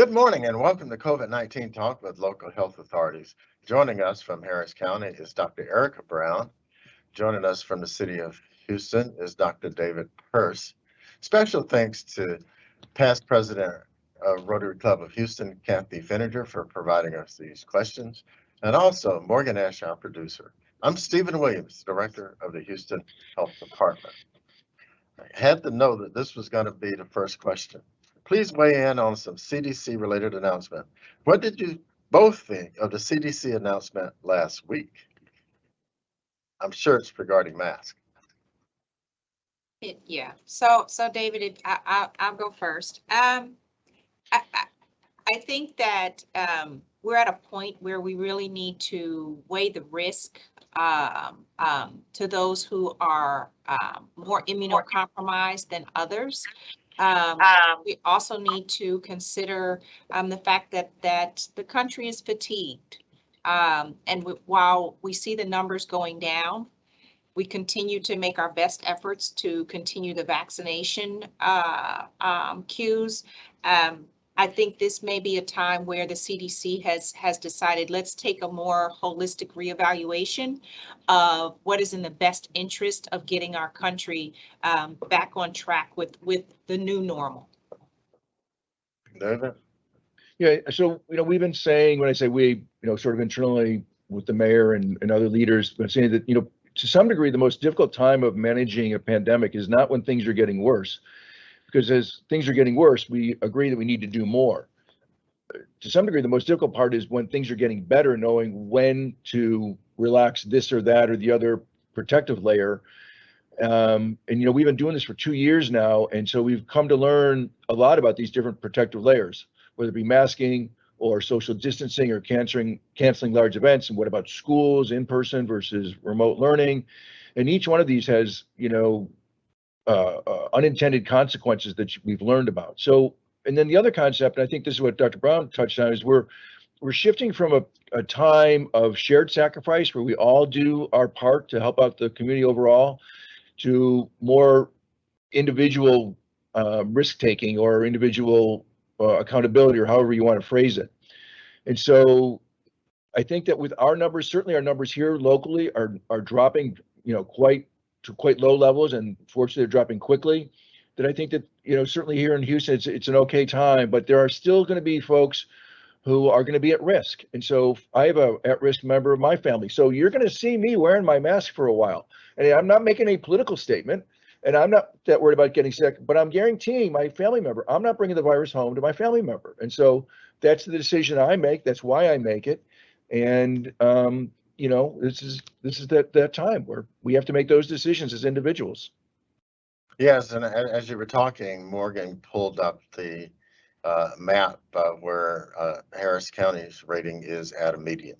Good morning and welcome to COVID-19 Talk with local health authorities. Joining us from Harris County is Dr. Erica Brown. Joining us from the city of Houston is Dr. David Hurst. Special thanks to past president of Rotary Club of Houston, Kathy Finninger, for providing us these questions, and also Morgan Ash, our producer. I'm Stephen Williams, director of the Houston Health Department. I had to know that this was going to be the first question. Please weigh in on some CDC-related announcement. What did you both think of the CDC announcement last week? I'm sure it's regarding masks. Yeah. So David, I'll go first. I think that we're at a point where we really need to weigh the risk to those who are more immunocompromised than others. We also need to consider the fact that the country is fatigued. While we see the numbers going down, we continue to make our best efforts to continue the vaccination queues. I think this may be a time where the CDC has decided, let's take a more holistic reevaluation of what is in the best interest of getting our country back on track with the new normal. David? Yeah, so, we've been saying, when I say we, sort of internally with the mayor and other leaders, been saying that, to some degree, the most difficult time of managing a pandemic is not when things are getting worse. Because as things are getting worse, we agree that we need to do more. To some degree, the most difficult part is when things are getting better, knowing when to relax this or that or the other protective layer. And we've been doing this for 2 years now, and so we've come to learn a lot about these different protective layers, whether it be masking or social distancing or canceling large events, and what about schools, in person versus remote learning. And each one of these has, unintended consequences that we've learned about. So, and then the other concept, and I think this is what Dr. Brown touched on, is we're shifting from a time of shared sacrifice where we all do our part to help out the community overall to more individual risk-taking or individual accountability, or however you want to phrase it. And so I think that with our numbers, certainly our numbers here locally are dropping, quite low levels, and fortunately they're dropping quickly. That I think that, certainly here in Houston, it's an okay time, but there are still going to be folks who are going to be at risk. And so I have a at-risk member of my family. So you're going to see me wearing my mask for a while. And I'm not making a political statement, and I'm not that worried about getting sick, but I'm guaranteeing my family member, I'm not bringing the virus home to my family member. And so that's the decision I make. That's why I make it. And, this is that time where we have to make those decisions as individuals. Yes, and as you were talking, Morgan pulled up the map where Harris County's rating is at a medium.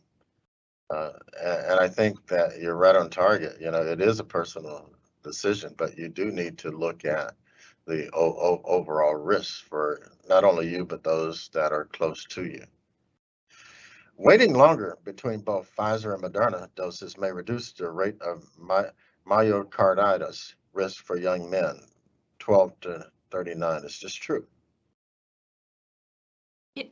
And I think that you're right on target. It is a personal decision, but you do need to look at the overall risk for not only you, but those that are close to you. Waiting longer between both Pfizer and Moderna doses may reduce the rate of myocarditis risk for young men, 12 to 39. It's just true. It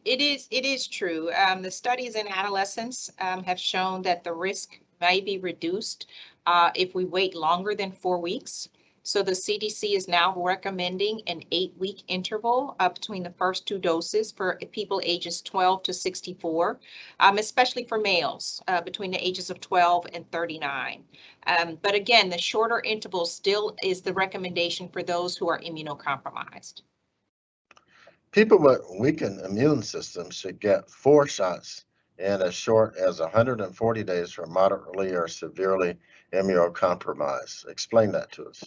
is true. The studies in adolescents have shown that the risk may be reduced if we wait longer than 4 weeks. So the CDC is now recommending an 8-week interval between the first 2 doses for people ages 12 to 64, especially for males between the ages of 12 and 39. But again, the shorter interval still is the recommendation for those who are immunocompromised. People with weakened immune systems should get 4 shots in as short as 140 days for moderately or severely immunocompromised. Explain that to us.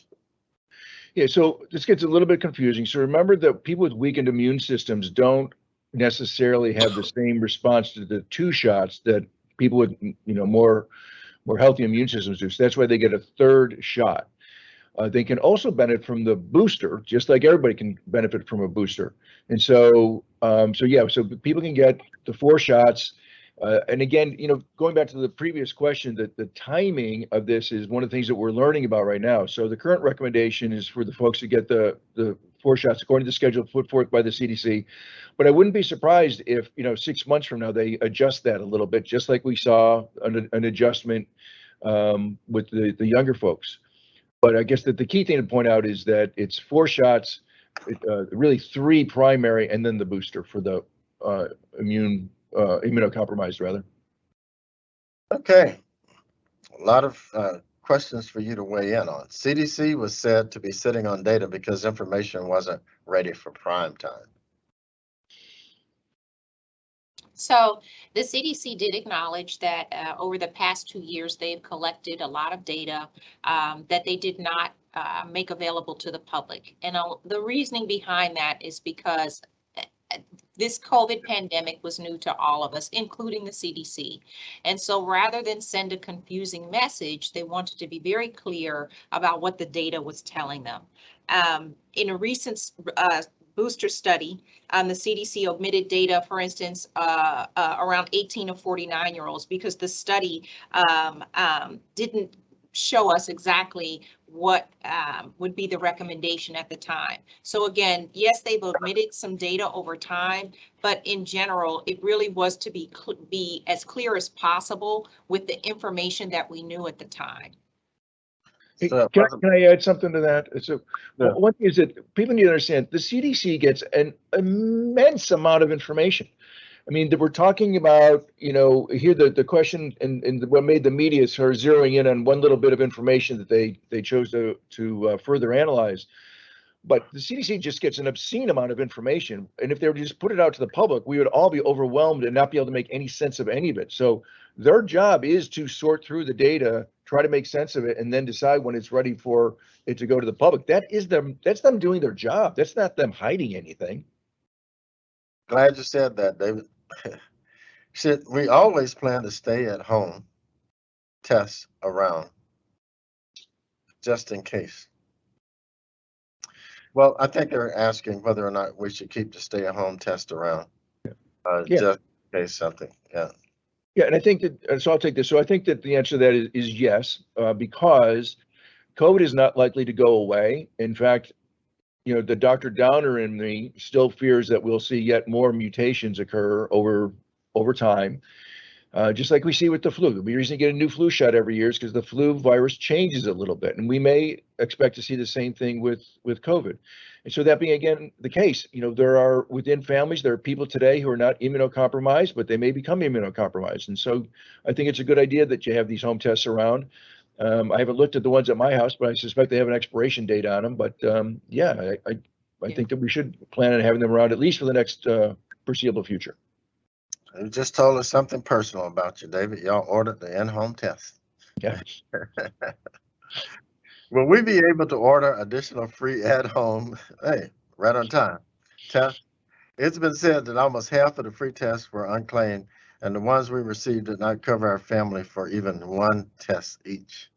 Yeah, so this gets a little bit confusing. So remember that people with weakened immune systems don't necessarily have the same response to the 2 shots that people with, more healthy immune systems do. So that's why they get a 3rd shot. They can also benefit from the booster, just like everybody can benefit from a booster. And so, so people can get the 4 shots. And again, going back to the previous question, that the timing of this is one of the things that we're learning about right now. So the current recommendation is for the folks to get the four shots according to the schedule put forth by the CDC. But I wouldn't be surprised if, 6 months from now, they adjust that a little bit, just like we saw an adjustment with the younger folks. But I guess that the key thing to point out is that it's 4 shots, really 3 primary, and then the booster for the immunocompromised, rather. Okay. A lot of questions for you to weigh in on. CDC was said to be sitting on data because information wasn't ready for prime time. So the CDC did acknowledge that over the past 2 years, they've collected a lot of data that they did not make available to the public. And the reasoning behind that is because this COVID pandemic was new to all of us, including the CDC. And so rather than send a confusing message, they wanted to be very clear about what the data was telling them. In a recent booster study, the CDC omitted data, for instance, around 18 to 49-year-olds, because the study didn't show us exactly what would be the recommendation at the time. So again, yes, they've omitted some data over time, but in general, it really was to be as clear as possible with the information that we knew at the time. Can I add something to that? So one thing is that people need to understand the CDC gets an immense amount of information. I mean, we're talking about, here the question and what made the media sort of zeroing in on one little bit of information that they chose to further analyze. But the CDC just gets an obscene amount of information. And if they were to just put it out to the public, we would all be overwhelmed and not be able to make any sense of any of it. So their job is to sort through the data, try to make sense of it, and then decide when it's ready for it to go to the public. That's them doing their job. That's not them hiding anything. Glad you said that, David. Should we always plan to stay at home, test around, just in case? Well, I think they're asking whether or not we should keep the stay-at-home test around, just in case something. Yeah, and I think that, so I'll take this. So I think that the answer to that is yes, because COVID is not likely to go away. In fact, the Dr. Downer in me still fears that we'll see yet more mutations occur over time, just like we see with the flu. We usually get a new flu shot every year because the flu virus changes a little bit, and we may expect to see the same thing with COVID. And so that being again the case, there are within families, there are people today who are not immunocompromised, but they may become immunocompromised. And so I think it's a good idea that you have these home tests around. I haven't looked at the ones at my house, but I suspect they have an expiration date on them. But I think that we should plan on having them around at least for the next foreseeable future. You just told us something personal about you, David. Y'all ordered the in-home test. Yeah. Will we be able to order additional free at-home, right on time, tests? It's been said that almost half of the free tests were unclaimed, and the ones we received did not cover our family for even one test each.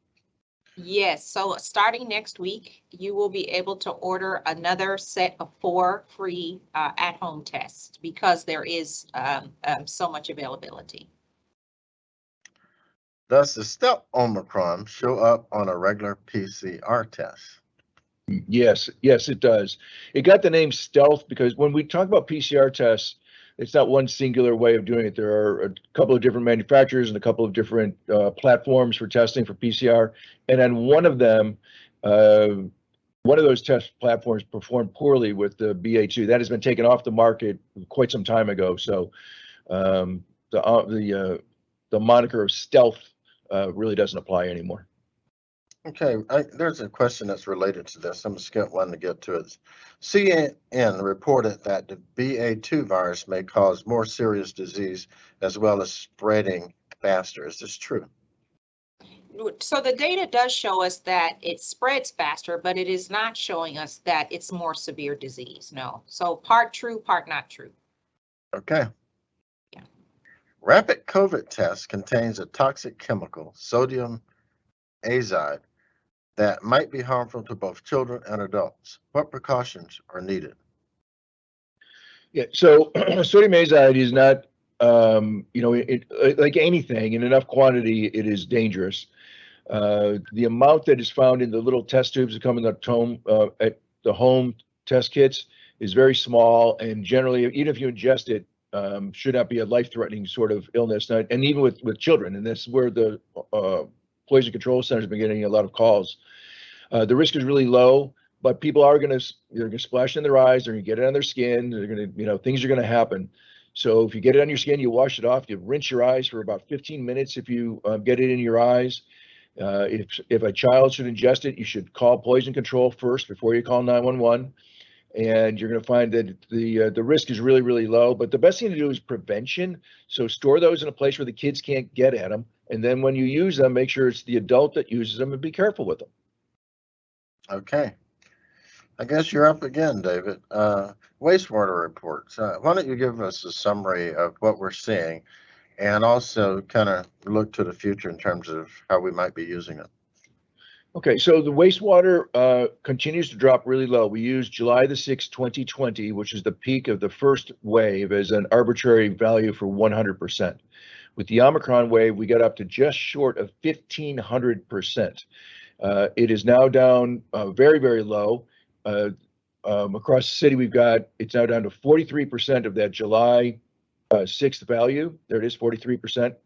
Yes, so starting next week, you will be able to order another set of 4 free at-home tests because there is so much availability. Does the stealth Omicron show up on a regular PCR test? Yes, it does. It got the name stealth because when we talk about PCR tests, it's not one singular way of doing it. There are a couple of different manufacturers and a couple of different platforms for testing for PCR. And on one of them, one of those test platforms performed poorly with the BA2. That has been taken off the market quite some time ago. So the moniker of stealth really doesn't apply anymore. Okay, there's a question that's related to this. I'm going to skip one to get to it. CNN reported that the BA2 virus may cause more serious disease as well as spreading faster. Is this true? So the data does show us that it spreads faster, but it is not showing us that it's more severe disease. No. So part true, part not true. Okay. Yeah. Rapid COVID test contains a toxic chemical, sodium azide, that might be harmful to both children and adults. What precautions are needed? Yeah, so sodium azide is not, like anything, in enough quantity, it is dangerous. The amount that is found in the little test tubes that come in the home test kits is very small, and generally, even if you ingest it, should not be a life-threatening sort of illness. And even with children, and this is where the Poison Control Center has been getting a lot of calls. The risk is really low, but people are they're going to splash in their eyes, they're going to get it on their skin, they're going to, things are going to happen. So if you get it on your skin, you wash it off, you rinse your eyes for about 15 minutes if you get it in your eyes. If a child should ingest it, you should call poison control first before you call 911. And you're going to find that the risk is really, really low. But the best thing to do is prevention. So store those in a place where the kids can't get at them. And then when you use them, make sure it's the adult that uses them, and be careful with them. Okay. I guess you're up again, David. Wastewater reports. Why don't you give us a summary of what we're seeing, and also kind of look to the future in terms of how we might be using it? Okay, so the wastewater continues to drop really low. We used July the 6th, 2020, which is the peak of the first wave, as an arbitrary value for 100%. With the Omicron wave, we got up to just short of 1,500%. It is now down very, very low. Across the city, it's now down to 43% of that July 6th value. There it is, 43%.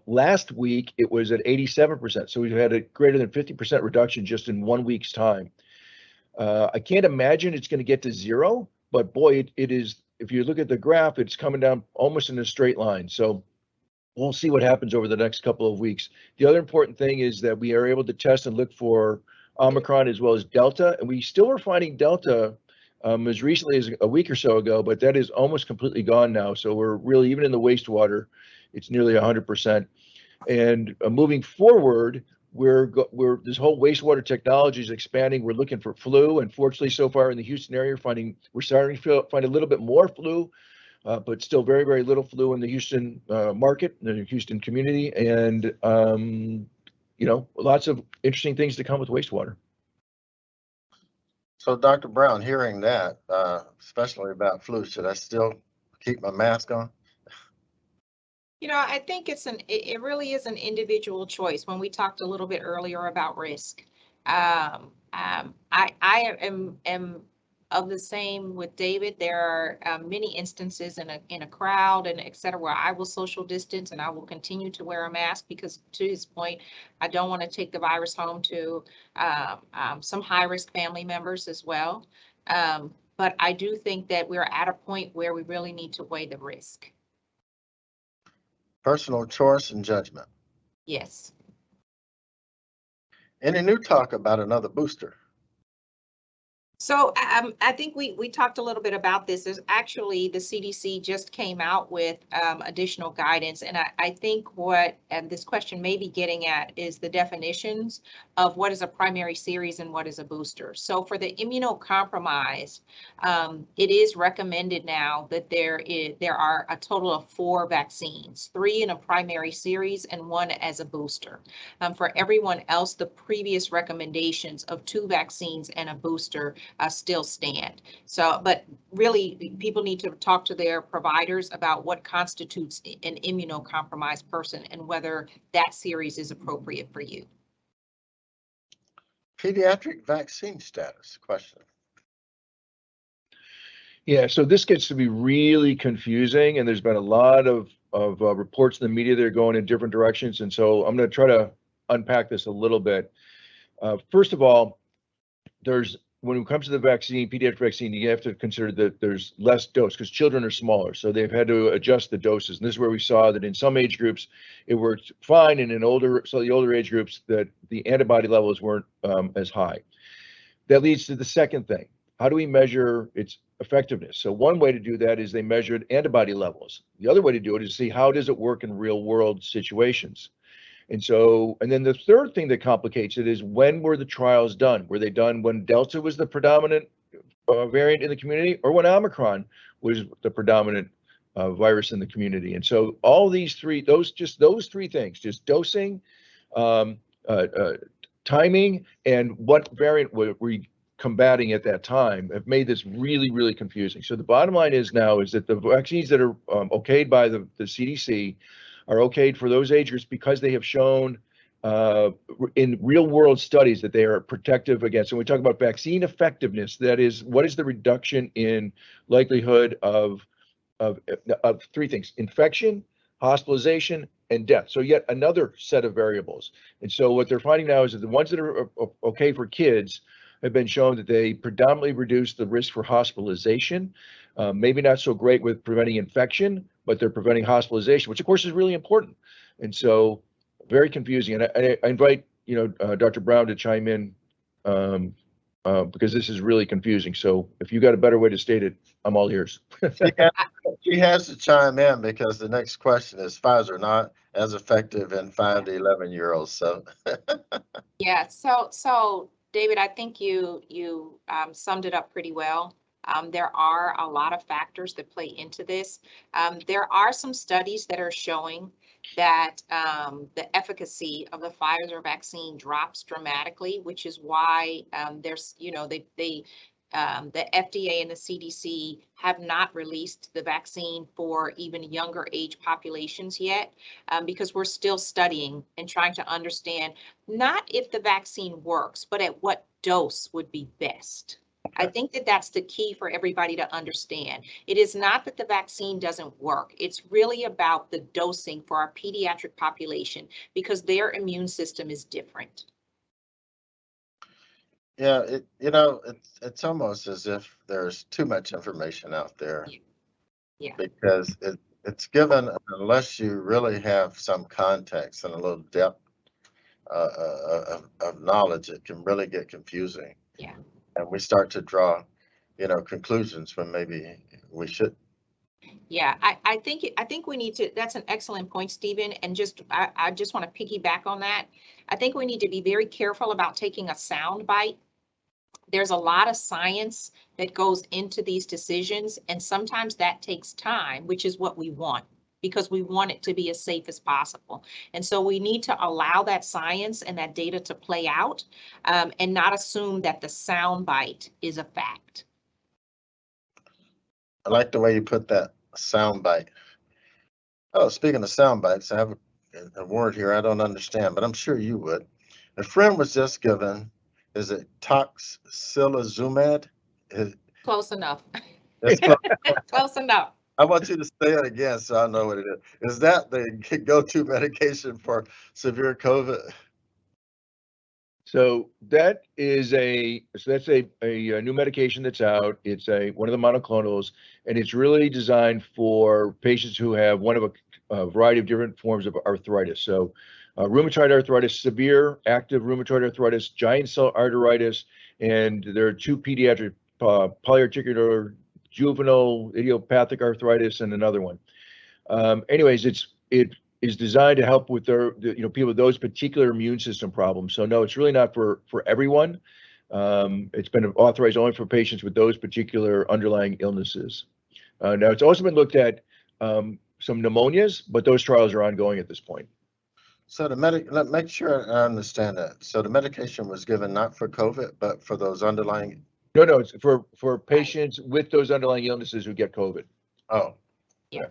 Last week, it was at 87%. So we've had a greater than 50% reduction just in 1 week's time. I can't imagine it's going to get to zero, but boy, it is. If you look at the graph, it's coming down almost in a straight line. So we'll see what happens over the next couple of weeks. The other important thing is that we are able to test and look for Omicron as well as Delta, and we still are finding Delta as recently as a week or so ago, but that is almost completely gone now. So we're really, even in the wastewater, it's nearly 100%. And moving forward, we're this whole wastewater technology is expanding. We're looking for flu, and fortunately, so far in the Houston area, we're starting to find a little bit more flu, but still very, very little flu in the Houston market, in the Houston community, and lots of interesting things to come with wastewater. So, Dr. Brown, hearing that, especially about flu, should I still keep my mask on? I think it really is an individual choice. When we talked a little bit earlier about risk, I am of the same with David. There are many instances in a crowd and et cetera, where I will social distance and I will continue to wear a mask, because to his point, I don't want to take the virus home to some high-risk family members as well. But I do think that we're at a point where we really need to weigh the risk. Personal choice and judgment. Yes. Any new talk about another booster? So I think we talked a little bit about this. There's actually, the CDC just came out with additional guidance. And I think what this question may be getting at is the definitions of what is a primary series and what is a booster. So for the immunocompromised, it is recommended now that there are a total of 4 vaccines, 3 in a primary series and 1 as a booster. For everyone else, the previous recommendations of 2 vaccines and a booster still stand. So, but really, people need to talk to their providers about what constitutes an immunocompromised person and whether that series is appropriate for you. Pediatric vaccine status question. Yeah, so this gets to be really confusing, and there's been a lot of reports in the media that are going in different directions, and so I'm going to try to unpack this a little bit. First of all, when it comes to the vaccine, pediatric vaccine, you have to consider that there's less dose because children are smaller. So they've had to adjust the doses. And this is where we saw that in some age groups, it worked fine. And in the older age groups, that the antibody levels weren't as high. That leads to the second thing. How do we measure its effectiveness? So one way to do that is they measured antibody levels. The other way to do it is see how does it work in real world situations. And then the third thing that complicates it is, when were the trials done? Were they done when Delta was the predominant variant in the community, or when Omicron was the predominant virus in the community? And so all those three things, just dosing, timing, and what variant were we combating at that time, have made this really, really confusing. So the bottom line is that the vaccines that are okayed by the CDC are okayed for those age groups because they have shown in real world studies that they are protective against. When we talk about vaccine effectiveness, that is, what is the reduction in likelihood of three things: infection, hospitalization, and death. So yet another set of variables. And so what they're finding now is that the ones that are okay for kids have been shown that they predominantly reduce the risk for hospitalization. Maybe not so great with preventing infection, but they're preventing hospitalization, which of course is really important. And so very confusing. And I invite, Dr. Brown to chime in because this is really confusing. So if you got a better way to state it, I'm all ears. She has to chime in because the next question is Pfizer not as effective in 5 to 11-year-olds. So Yeah, so David, I think you summed it up pretty well. There are a lot of factors that play into this. There are some studies that are showing that the efficacy of the Pfizer vaccine drops dramatically, which is why there's, the FDA and the CDC have not released the vaccine for even younger age populations yet, because we're still studying and trying to understand not if the vaccine works, but at what dose would be best. I think that that's the key for everybody to understand. It is not that the vaccine doesn't work. It's really about the dosing for our pediatric population because their immune system is different. yeah, it's almost as if there's too much information out there. Yeah. Because it's given unless you really have some context and a little depth of knowledge, it can really get confusing. Yeah. And we start to draw, conclusions when maybe we should. Yeah, I think we need to, that's an excellent point, Stephen. And I just want to piggyback on that. I think we need to be very careful about taking a sound bite. There's a lot of science that goes into these decisions, and sometimes that takes time, which is what we want, because we want it to be as safe as possible. And so we need to allow that science and that data to play out, and not assume that the sound bite is a fact. I like the way you put that, sound bite. Oh, speaking of sound bites, I have a word here I don't understand, but I'm sure you would. A friend was just given, is it toxilizumab? Close enough. That's close. Close enough. I want you to say it again so I know what it is. Is that the go-to medication for severe COVID? So that's a new medication that's out. It's one of the monoclonals, and it's really designed for patients who have one of a variety of different forms of arthritis. So rheumatoid arthritis, severe active rheumatoid arthritis, giant cell arteritis, and there are two pediatric polyarticular juvenile idiopathic arthritis and another one. Anyways, it is designed to help with people with those particular immune system problems. So no, it's really not for everyone. It's been authorized only for patients with those particular underlying illnesses. Now it's also been looked at some pneumonias, but those trials are ongoing at this point. So let make sure I understand that. So the medication was given not for COVID, but for those underlying. No, it's for patients with those underlying illnesses who get COVID. Oh. Yeah.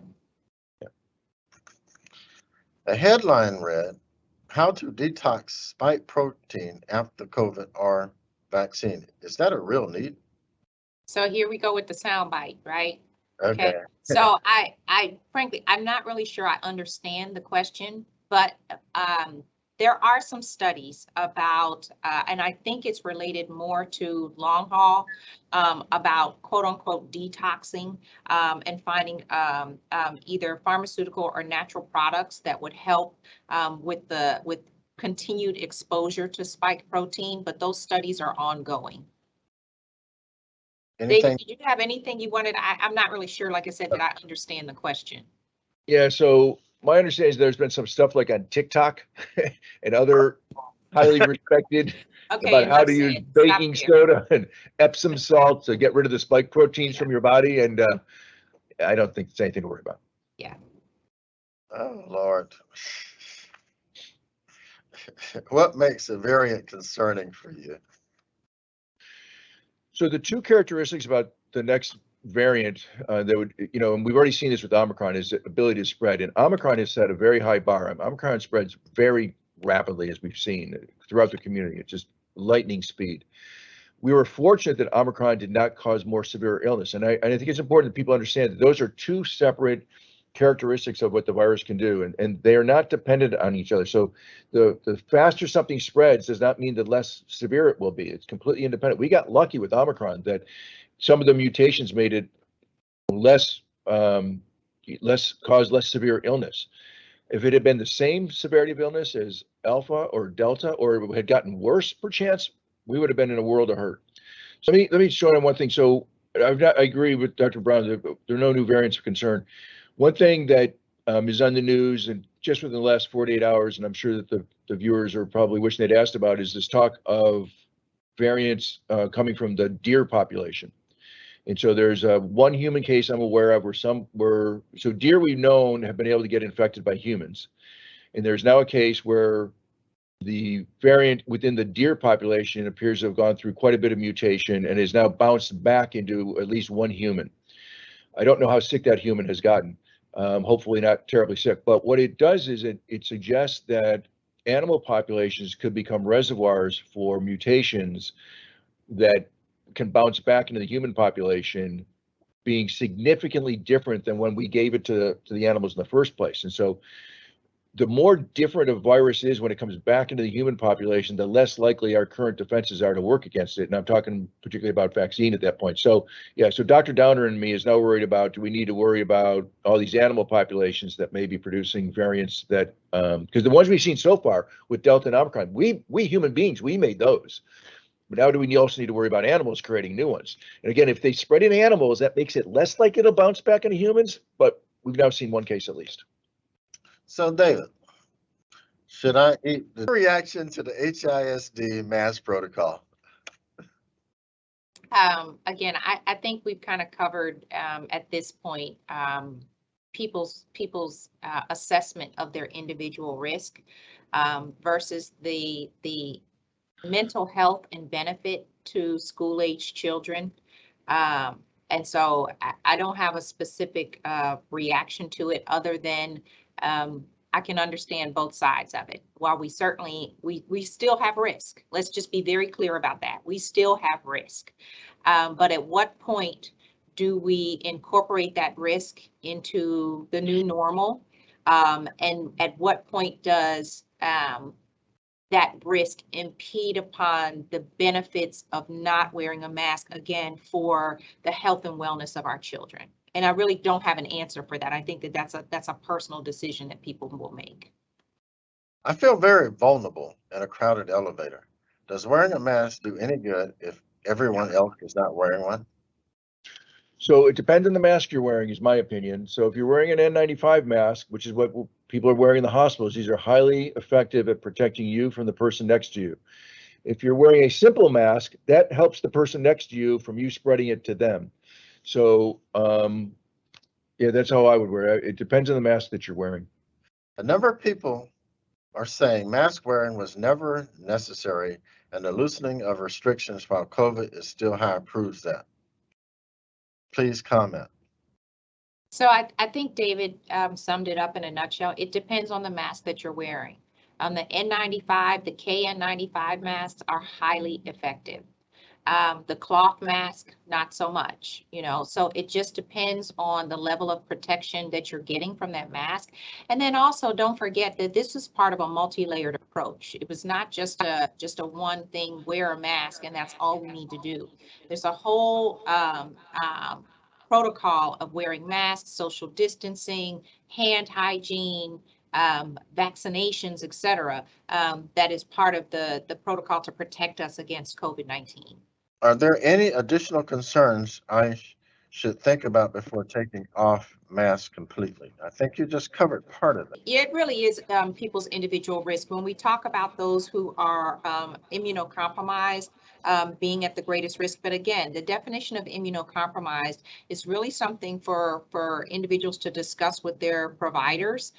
The headline read, "How to detox spike protein after COVID or vaccine." Is that a real need? So here we go with the sound bite, right? Okay. So I frankly, I'm not really sure I understand the question, but there are some studies about, and I think it's related more to long haul, about quote unquote detoxing, and finding either pharmaceutical or natural products that would help with continued exposure to spike protein, but those studies are ongoing. Anything? David, did you have anything you wanted? I'm not really sure, like I said, that I understand the question. Yeah, so my understanding is there's been some stuff like on TikTok and other highly respected about how to use baking soda and Epsom salt to get rid of the spike proteins from your body. And I don't think it's anything to worry about. Yeah. Oh, Lord. What makes a variant concerning for you? So the two characteristics about the next variant that would, and we've already seen this with Omicron, is the ability to spread. And Omicron has set a very high bar. Omicron spreads very rapidly as we've seen throughout the community. It's just lightning speed. We were fortunate that Omicron did not cause more severe illness. And I think it's important that people understand that those are two separate characteristics of what the virus can do, and they are not dependent on each other. So the faster something spreads does not mean the less severe it will be. It's completely independent. We got lucky with Omicron that some of the mutations made it less severe illness. If it had been the same severity of illness as Alpha or Delta, or it had gotten worse perchance, we would have been in a world of hurt. So let me show you one thing. So I agree with Dr. Brown that there are no new variants of concern. One thing that is on the news, and just within the last 48 hours, and I'm sure that the viewers are probably wishing they'd asked about, is this talk of variants coming from the deer population. And so there's one human case I'm aware of where so deer we've known have been able to get infected by humans. And there's now a case where the variant within the deer population appears to have gone through quite a bit of mutation and is now bounced back into at least one human. I don't know how sick that human has gotten. Hopefully not terribly sick. But what it does is it suggests that animal populations could become reservoirs for mutations that can bounce back into the human population, being significantly different than when we gave it to the animals in the first place. And so the more different a virus is when it comes back into the human population, the less likely our current defenses are to work against it. And I'm talking particularly about vaccine at that point. So yeah, so Dr. Downer and me is now worried about, do we need to worry about all these animal populations that may be producing variants that, because the ones we've seen so far with Delta and Omicron, we human beings, we made those. But now do we also need to worry about animals creating new ones? And again, if they spread in animals, that makes it less likely to bounce back into humans, but we've now seen one case at least. So David, should I eat the reaction to the HISD mask protocol? Again, I think we've kind of covered at this point people's assessment of their individual risk versus the mental health and benefit to school-age children. And so I don't have a specific reaction to it other than I can understand both sides of it. While we certainly, we still have risk. Let's just be very clear about that. We still have risk. But at what point do we incorporate that risk into the new normal? And at what point does that risk impede upon the benefits of not wearing a mask, again, for the health and wellness of our children? And I really don't have an answer for that. I think that that's a personal decision that people will make. I feel very vulnerable in a crowded elevator. Does wearing a mask do any good if everyone else is not wearing one? So it depends on the mask you're wearing, is my opinion. So if you're wearing an N95 mask, which is what people are wearing in the hospitals, these are highly effective at protecting you from the person next to you. If you're wearing a simple mask, that helps the person next to you from you spreading it to them. So yeah, that's how I would wear it. It depends on the mask that you're wearing. A number of people are saying mask wearing was never necessary, and the loosening of restrictions while COVID is still high proves that. Please comment. So I think David summed it up in a nutshell. It depends on the mask that you're wearing. The N95, the KN95 masks are highly effective. The cloth mask, not so much, so it just depends on the level of protection that you're getting from that mask. And then also don't forget that this is part of a multi-layered approach. It was not just a one thing, wear a mask, and that's all we need to do. There's a whole protocol of wearing masks, social distancing, hand hygiene, vaccinations, etc. That is part of the protocol to protect us against COVID-19. Are there any additional concerns I should think about before taking off masks completely? I think you just covered part of it. Yeah, it really is people's individual risk. When we talk about those who are immunocompromised, being at the greatest risk. But again, the definition of immunocompromised is really something for individuals to discuss with their providers.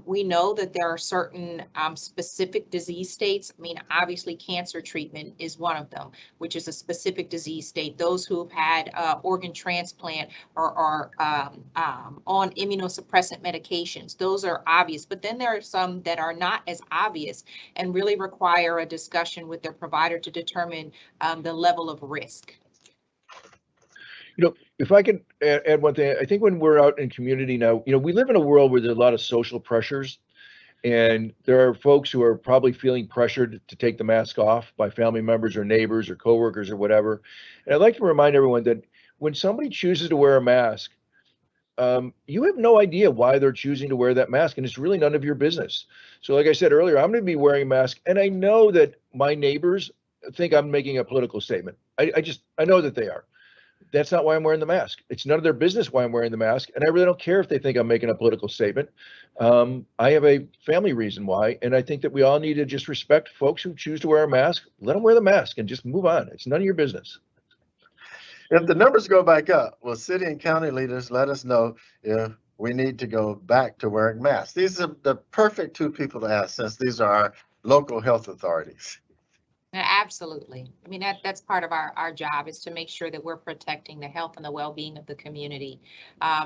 We know that there are certain specific disease states. I mean, obviously cancer treatment is one of them, which is a specific disease state. Those who've had organ transplant transplant or are on immunosuppressant medications. Those are obvious, but then there are some that are not as obvious and really require a discussion with their provider to determine the level of risk. If I can add one thing, I think when we're out in community now, we live in a world where there's a lot of social pressures, and there are folks who are probably feeling pressured to take the mask off by family members or neighbors or coworkers or whatever. And I'd like to remind everyone that when somebody chooses to wear a mask, you have no idea why they're choosing to wear that mask, and it's really none of your business. So like I said earlier, I'm going to be wearing a mask, and I know that my neighbors think I'm making a political statement. I know that they are. That's not why I'm wearing the mask. It's none of their business why I'm wearing the mask. And I really don't care if they think I'm making a political statement. I have a family reason why. And I think that we all need to just respect folks who choose to wear a mask. Let them wear the mask and just move on. It's none of your business. If the numbers go back up, will city and county leaders let us know if we need to go back to wearing masks? These are the perfect two people to ask, since these are our local health authorities. Absolutely. I mean, that's part of our job, is to make sure that we're protecting the health and the well-being of the community.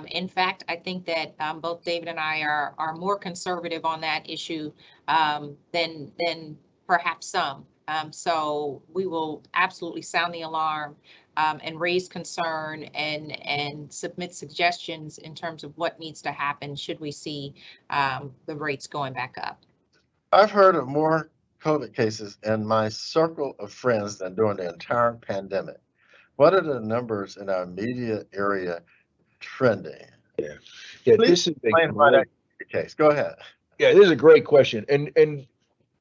In fact, I think that both David and I are more conservative on that issue than perhaps some. So we will absolutely sound the alarm and raise concern and submit suggestions in terms of what needs to happen should we see the rates going back up. I've heard of more COVID cases in my circle of friends than during the entire pandemic. What are the numbers in our immediate area trending? Yeah, Please this is explain why that's the case. Go ahead. Yeah, this is a great question. And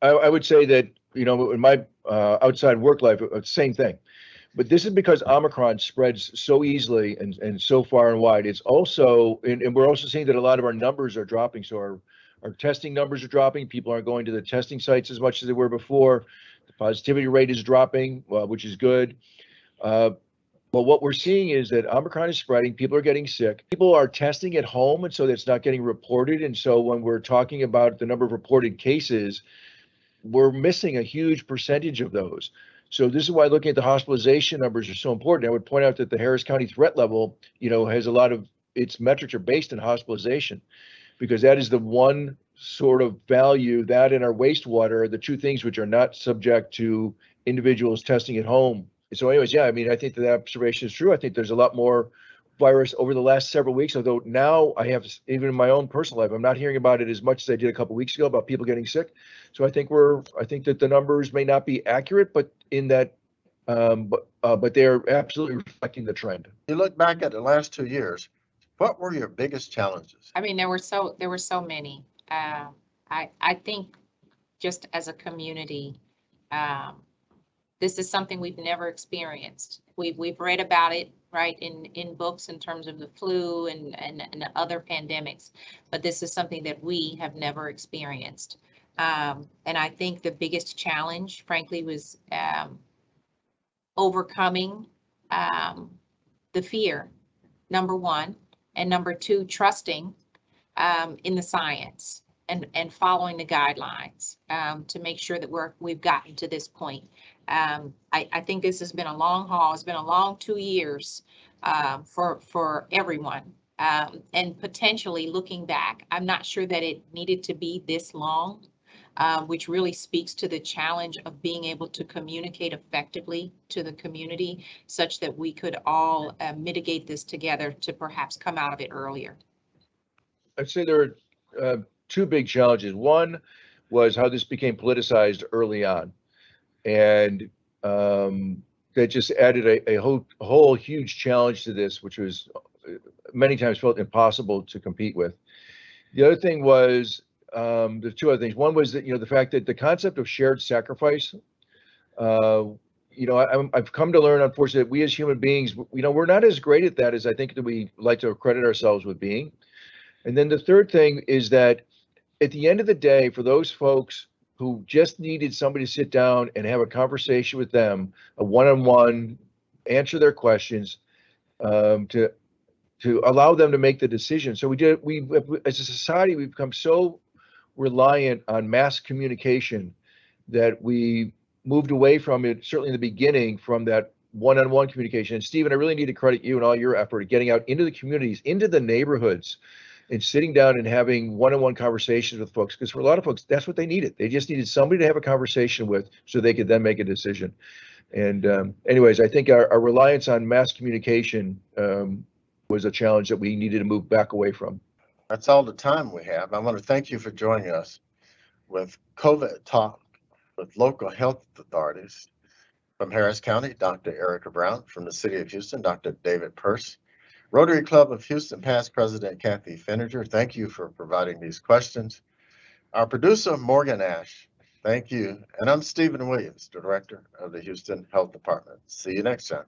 I would say that, in my outside work life, same thing. But this is because Omicron spreads so easily and so far and wide. It's also, and we're also seeing that a lot of our numbers are dropping. So our testing numbers are dropping. People aren't going to the testing sites as much as they were before. The positivity rate is dropping, which is good. But what we're seeing is that Omicron is spreading. People are getting sick. People are testing at home, and so that's not getting reported. And so when we're talking about the number of reported cases, we're missing a huge percentage of those. So this is why looking at the hospitalization numbers are so important. I would point out that the Harris County threat level, has a lot of its metrics are based on hospitalization, because that is the one sort of value, that and our wastewater are the two things which are not subject to individuals testing at home. So anyways, yeah, I mean, I think that observation is true. I think there's a lot more virus over the last several weeks, although now I have, even in my own personal life, I'm not hearing about it as much as I did a couple of weeks ago about people getting sick. So I think that the numbers may not be accurate, but in that, but they're absolutely reflecting the trend. You look back at the last 2 years, what were your biggest challenges? I mean, there were so many. I think just as a community, this is something we've never experienced. We've read about it, right, in books in terms of the flu and other pandemics, but this is something that we have never experienced. And I think the biggest challenge, frankly, was overcoming the fear, number one, and number two, trusting in the science and following the guidelines to make sure that we've gotten to this point. I think this has been a long haul. It's been a long 2 years for everyone. And potentially looking back, I'm not sure that it needed to be this long, which really speaks to the challenge of being able to communicate effectively to the community such that we could all mitigate this together to perhaps come out of it earlier. I'd say there are two big challenges. One was how this became politicized early on, and that just added a whole huge challenge to this, which was many times felt impossible to compete with. The other thing was, there's two other things. One was that, the fact that the concept of shared sacrifice, I've come to learn, unfortunately, that we as human beings, we're not as great at that as I think that we like to credit ourselves with being. And then the third thing is that at the end of the day, for those folks who just needed somebody to sit down and have a conversation with them, a one-on-one, answer their questions, to allow them to make the decision. So we as a society, we've become so reliant on mass communication that we moved away from it, certainly in the beginning, from that one-on-one communication. And Stephen, I really need to credit you and all your effort at getting out into the communities, into the neighborhoods, and sitting down and having one-on-one conversations with folks. Because for a lot of folks, that's what they needed. They just needed somebody to have a conversation with so they could then make a decision. And anyways, I think our reliance on mass communication was a challenge that we needed to move back away from. That's all the time we have. I want to thank you for joining us with COVID Talk with local health authorities. From Harris County, Dr. Erica Brown. From the City of Houston, Dr. David Pearce. Rotary Club of Houston past President Kathy Finninger, thank you for providing these questions. Our producer, Morgan Ash, thank you. And I'm Stephen Williams, Director of the Houston Health Department. See you next time.